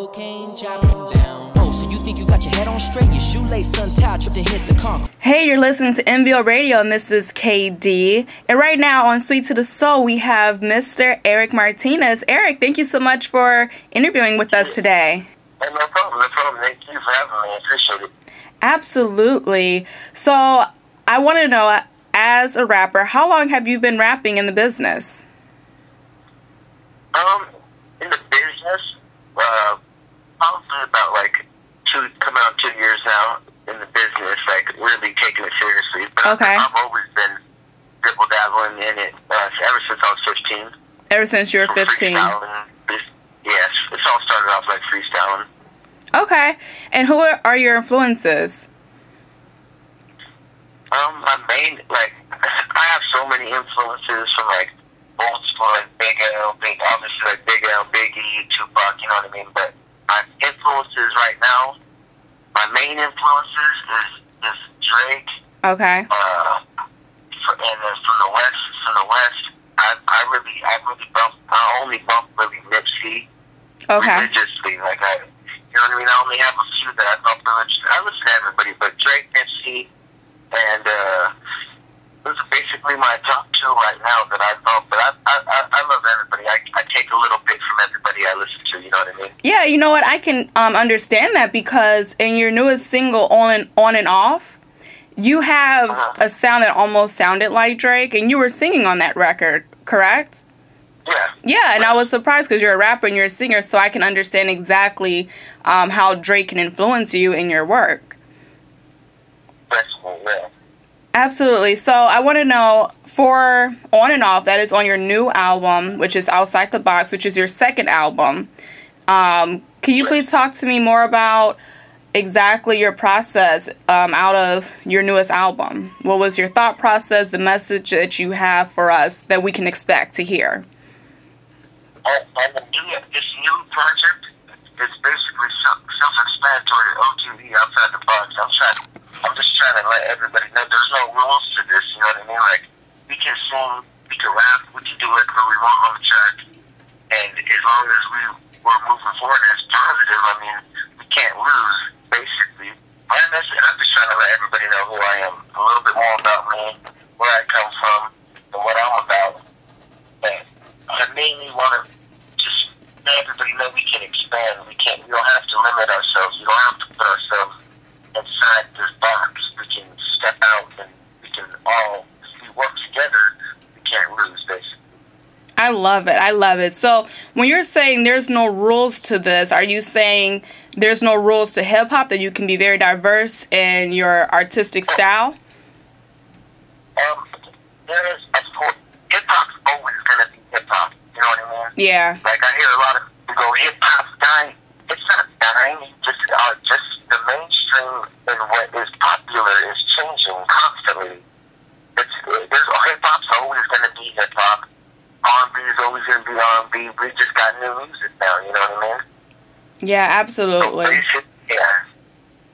cocaine chopping down. Oh, so you think you got your head on straight? Your shoelace untied, tripped and hit the concrete. Hey, you're listening to MVO Radio, and this is KD. And right now on Sweet to the Soul, we have Mr. Eric Martinez. Eric, thank you so much for interviewing with us today. Hey, no problem, no problem. Thank you for having me. I appreciate it. Absolutely. So I want to know, as a rapper, how long have you been rapping in the business? In the business, probably about coming on 2 years now in the business, really taking it seriously. But Okay. I've always been dibble-dabbling in it ever since I was 15. Ever since you were 15. Yes, it's all started off like freestyling. Okay. And who are your influences? My main, I have so many influences from, old school, Big L, obviously, Big L, Biggie, Tupac, you know what I mean? But my influences right now, my main influences is Drake. Okay. And then from the West, I only bump really Nipsey. Okay. Religiously, you know what I mean? I only have a few that I bump religiously. I listen to everybody, but Drake, Nipsey, and those are basically my top two right now that I bump. But I love everybody. I take a little bit from everybody I listen to, you know what I mean? Yeah, you know what? I can understand that, because in your newest single, On and Off, you have a sound that almost sounded like Drake, and you were singing on that record, correct? Yeah. Yeah, and I was surprised because you're a rapper and you're a singer, so I can understand exactly how Drake can influence you in your work. Yeah. Absolutely. So I want to know, for On and Off, that is on your new album, which is Outside the Box, which is your second album. Can you please talk to me more about exactly your process out of your newest album? What was your thought process, the message that you have for us that we can expect to hear? This new project is basically self-explanatory, OTV, Outside the Box. I'm just trying to let everybody know there's no rules to this, you know what I mean? We can sing, we can rap, we can do whatever we want on the track, and as long as we're moving forward and it's positive, I mean, we can't lose, basically. My message, I'm just trying to let everybody know who I am, a little bit more about me, where I come from, and what I'm about. And I mainly want to just let everybody know we can expand. We don't have to limit ourselves. We don't have to put ourselves inside this box. We can step out, and we can all, if we work together, we can't lose, basically. I love it. I love it. So when you're saying there's no rules to this, are you saying there's no rules to hip-hop, that you can be very diverse in your artistic style? There is, of course, hip-hop's always going to be hip-hop. You know what I mean? Yeah. I hear a lot of people go, hip-hop's dying. It's not dying. Just the mainstream and what is popular is changing constantly. Hip-hop's always going to be hip-hop. R&B is always going to be R&B. We just got new music now, you know what I mean? Yeah, absolutely.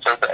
So, to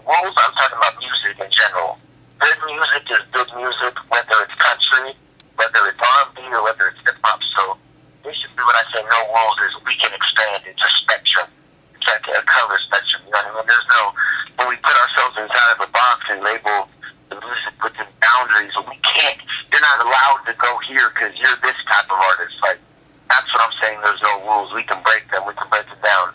rules, I'm talking about music in general. Good music is good music, whether it's country, whether it's R&B, or whether it's hip-hop. So basically what I say, no rules, is we can expand. It's a spectrum. It's like a color spectrum, you know what I mean? There's no, when we put ourselves inside of a box and label the music within boundaries, we can't, you're not allowed to go here because you're this type of artist. That's what I'm saying, there's no rules. We can break them. We can break it down.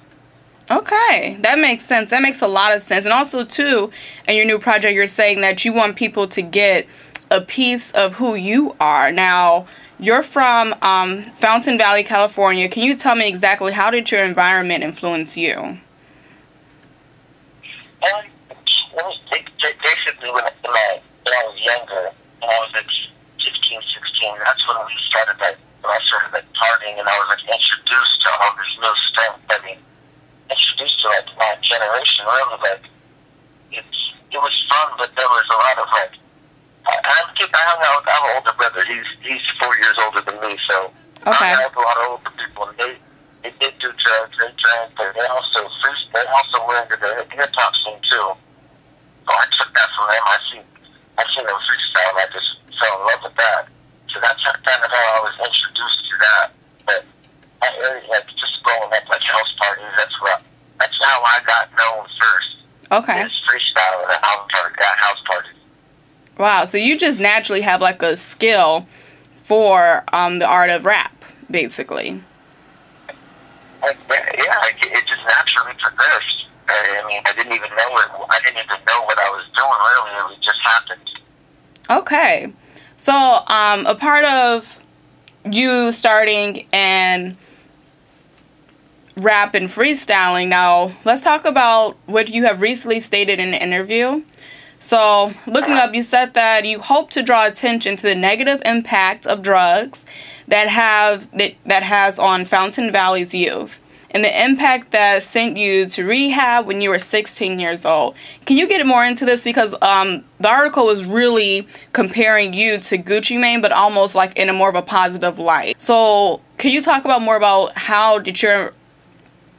Okay, that makes sense. That makes a lot of sense. And also, too, in your new project, you're saying that you want people to get a piece of who you are. Now, you're from Fountain Valley, California. Can you tell me exactly how did your environment influence you? Basically, when I was younger, when I was 15, 16, that's when we started when I started partying, and I was introduced to all this new stuff. I mean, introduced to my generation, really. It was fun, but there was a lot of I hung out with, I have an older brother. He's 4 years older than me, so okay. I hung out with a lot of older people, and they did do drugs, they drank, but they also were into the hip hop scene too. So I took that from them. I seen them freestyle, and I just fell in love with that. So that's kind of how I was introduced to that. But just growing Okay. It's freestyle at house parties. Wow, so you just naturally have like a skill for the art of rap, basically. Yeah, it just naturally progressed. I mean, I didn't even know it. I didn't even know what I was doing, really. It just happened. Okay. So, a part of you starting and rap and freestyling, now, let's talk about what you have recently stated in an interview. So, looking up, you said that you hope to draw attention to the negative impact of drugs that has on Fountain Valley's youth, and the impact that sent you to rehab when you were 16 years old. Can you get more into this? Because the article was really comparing you to Gucci Mane, but almost like in a more of a positive light. So, can you talk about more about how did your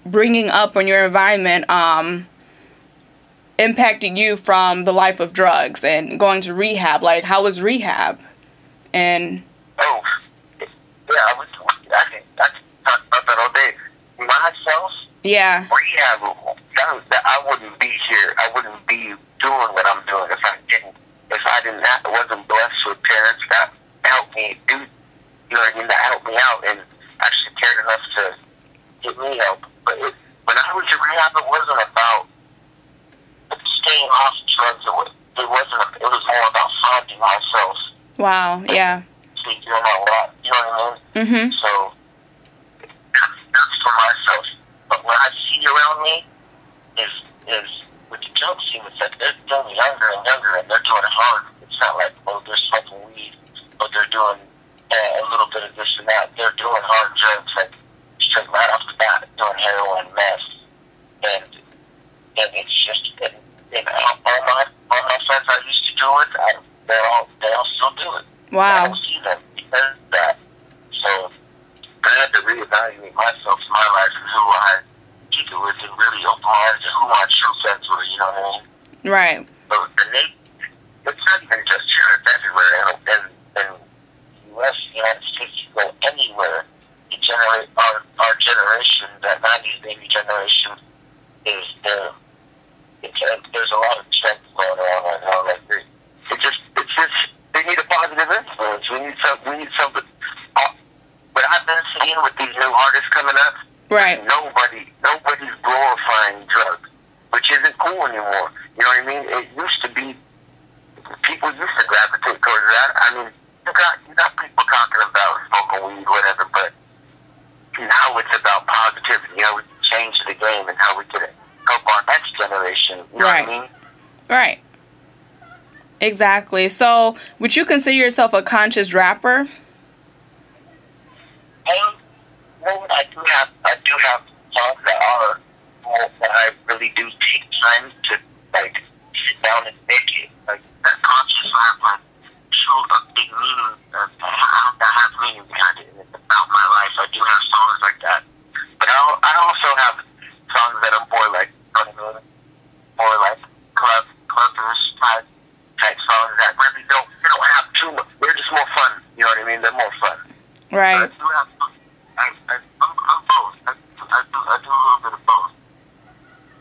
bringing up on your environment impacted you from the life of drugs and going to rehab? Like, how was rehab? And yeah, I can talk about that all day. Myself, yeah, rehab, I wouldn't be here. I wouldn't be doing what I'm doing if I wasn't blessed with parents that helped me do, you know what I mean, that helped me out and actually cared enough to give me help. But when I was in rehab, it wasn't about staying off drugs. It was all about finding myself. Wow, yeah. Figuring out what, you know what I mean? Mm-hmm. So, that's for myself. But what I see around me is with the drug scene, it's like they're getting younger and younger and they're doing it hard. It's not like, oh, they're smoking weed, or they're doing a little bit of this and that. They're doing hard drugs, like straight right off the bat, doing heroin, meth. And it's just, and all my friends I used to do it, they all still do it. Wow. I don't see them because of that. So I had to reevaluate myself, my life, and who I keep it with, and really open heart to who my true friends were, you know what I mean? Right. So it's not even just here, it's everywhere. And in the U.S., the United States, you go anywhere, you generate our generation, that 90s baby generation, is there. There's a lot of trends going on right now. Like they need a positive influence. We need something. But I've been seeing with these new artists coming up, right? Nobody's glorifying drugs, which isn't cool anymore. You know what I mean? It used to be, people used to gravitate towards that. I mean, you got people talking about smoking weed, whatever, but now it's about positivity. You know, we can change the game and how we can help our next generation. You know what I mean? Right. Exactly. So, would you consider yourself a conscious rapper? Well, I do have songs that I really do take time to like sit down and make it. Like that conscious rap, like show a big meaning. That has meaning behind it. It's about my life. I do have songs like that, but I also have songs that are more like, more like clubbers type songs that really don't have too much. They're just more fun. You know what I mean? They're more fun. Right. I'm both. I do a little bit of both.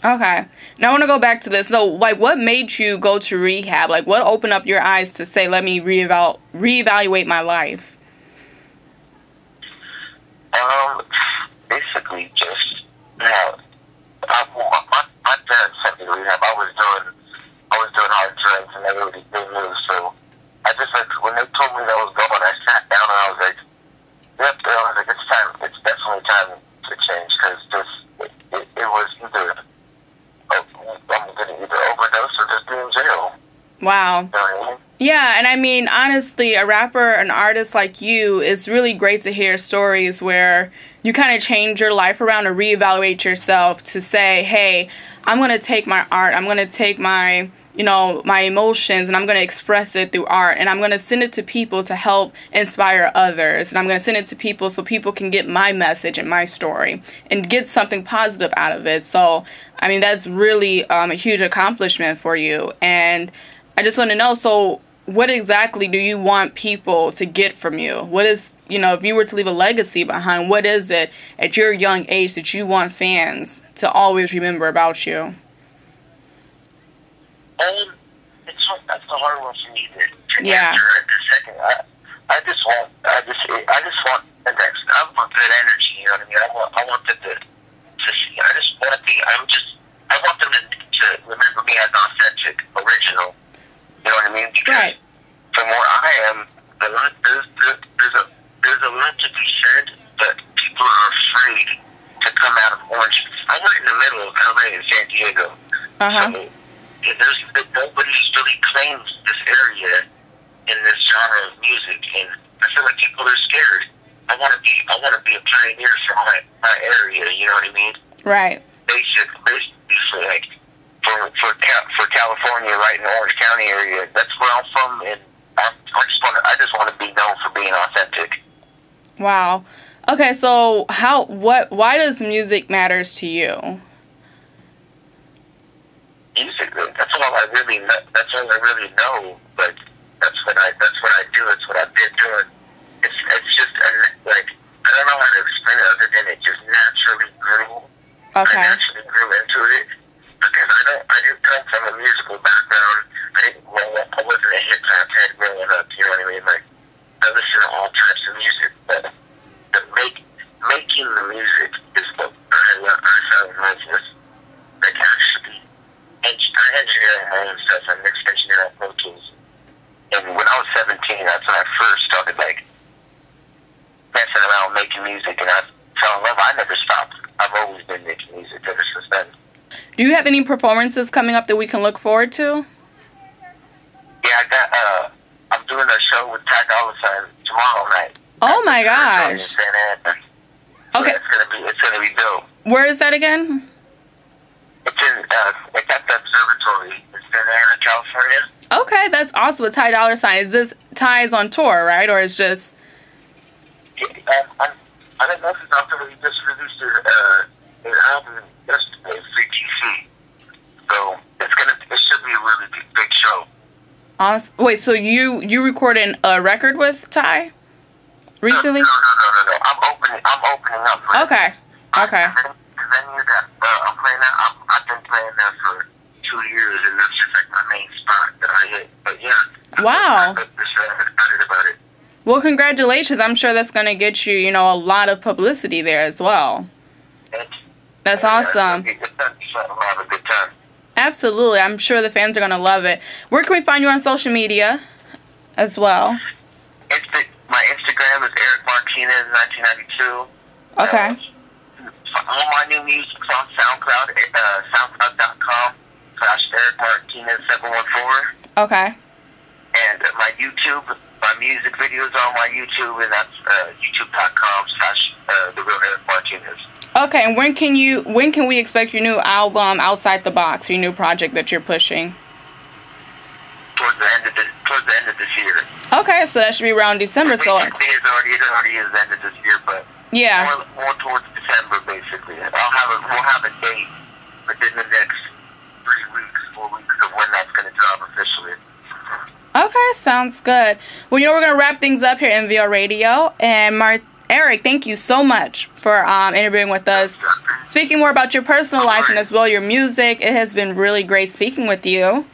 Okay. Now I want to go back to this. So, like, what made you go to rehab? Like, what opened up your eyes to say, let me reevaluate my life? Basically just, my dad sent me to rehab. I was doing hard drugs and they knew. So I just, like, when they told me that I was going, I sat down and I was like, yep, I was like, it's time. It's definitely time to change, because it was either I'm going to either overdose or just be in jail. Wow. You know what I mean? Yeah, and I mean, honestly, a rapper, an artist like you, it's really great to hear stories where you kind of change your life around or reevaluate yourself to say, hey, I'm going to take my art, I'm going to take my, my emotions, and I'm going to express it through art, and I'm going to send it to people to help inspire others, and I'm going to send it to people so people can get my message and my story and get something positive out of it. So, I mean, that's really a huge accomplishment for you. And I just want to know, so what exactly do you want people to get from you? What is, if you were to leave a legacy behind, what is it at your young age that you want fans to always remember about you? That's the hard one for me to Yeah. answer at the second. I just want the next. I want that energy. You know what I mean? I want them to see. I just want to be. I want them to remember me as authentic, original. You know what I mean? Because Right. from where I am, there's a lot to be said, but people are afraid to come out of Orange. I'm right in the middle of LA and San Diego. Uh-huh. So, nobody's really claims this area in this genre of music, and I feel like people are scared. I want to be a pioneer for my area. You know what I mean? Right. Basically, for California, right in the Orange County area. That's where I'm from, and I just want to be known for being authentic. Wow. Okay, so why does music matters to you? Music, that's all I really know. But that's what I do. It's what I've been doing. It's just like, I don't know how to explain it other than it just naturally grew. Okay. I naturally grew into it because I didn't come from a musical background. I didn't grow up. I wasn't a hip hop head growing up. You know what I mean? Like, I listen to all types of music, but making the music is what I fell in love with. Like, actually, I engineer my own stuff. I mix engineer on Pro Tools. And when I was 17, that's when I first started, like, messing around making music, and I fell in love. I never stopped. I've always been making music ever since then. Do you have any performances coming up that we can look forward to? Yeah, I'm doing a show with Ty Dolla $ign tomorrow night. Oh my gosh. In Santa Ana. Okay. Yeah, it's gonna be dope. Where is that again? It's at the observatory in Santa Ana, California. Okay, that's awesome with Ty Dolla $ign. Is this Ty's on tour, right? Or it's just... I don't know if it's out there. He just released an album yesterday, CTC. So it should be a really big show. Awesome. Wait, so you recorded a record with Ty recently? No. I'm opening up. For Okay. Okay. The venue that I'm playing at, I've been playing there for 2 years, and that's just like my main spot that I hit. But yeah. Wow. I'm excited about it. Well, congratulations. I'm sure that's going to get you, a lot of publicity there as well. That's awesome. It's gonna be fun. I'm gonna have a good time. Absolutely. I'm sure the fans are going to love it. Where can we find you on social media as well? My Instagram is Eric Martinez 1992. Okay. All my new music's on SoundCloud, soundcloud.com/Eric Martinez 714. Okay. And my music videos are on my YouTube, and that's youtube.com/The Real Eric Martinez. Okay, and when can we expect your new album, Outside the Box, your new project that you're pushing? Towards the end of this year. Okay, so that should be around December. So it already is the end of this year, but yeah, more towards December, basically. We'll have a date within the next 4 weeks of when that's going to drop officially. Okay, sounds good. Well, we're going to wrap things up here in VO Radio. And Eric, thank you so much for interviewing with us. Speaking more about your personal life and as well your music, it has been really great speaking with you.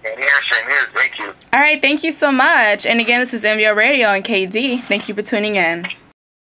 Same here. Thank you. All right, thank you so much. And again, this is MVO Radio and KD. Thank you for tuning in.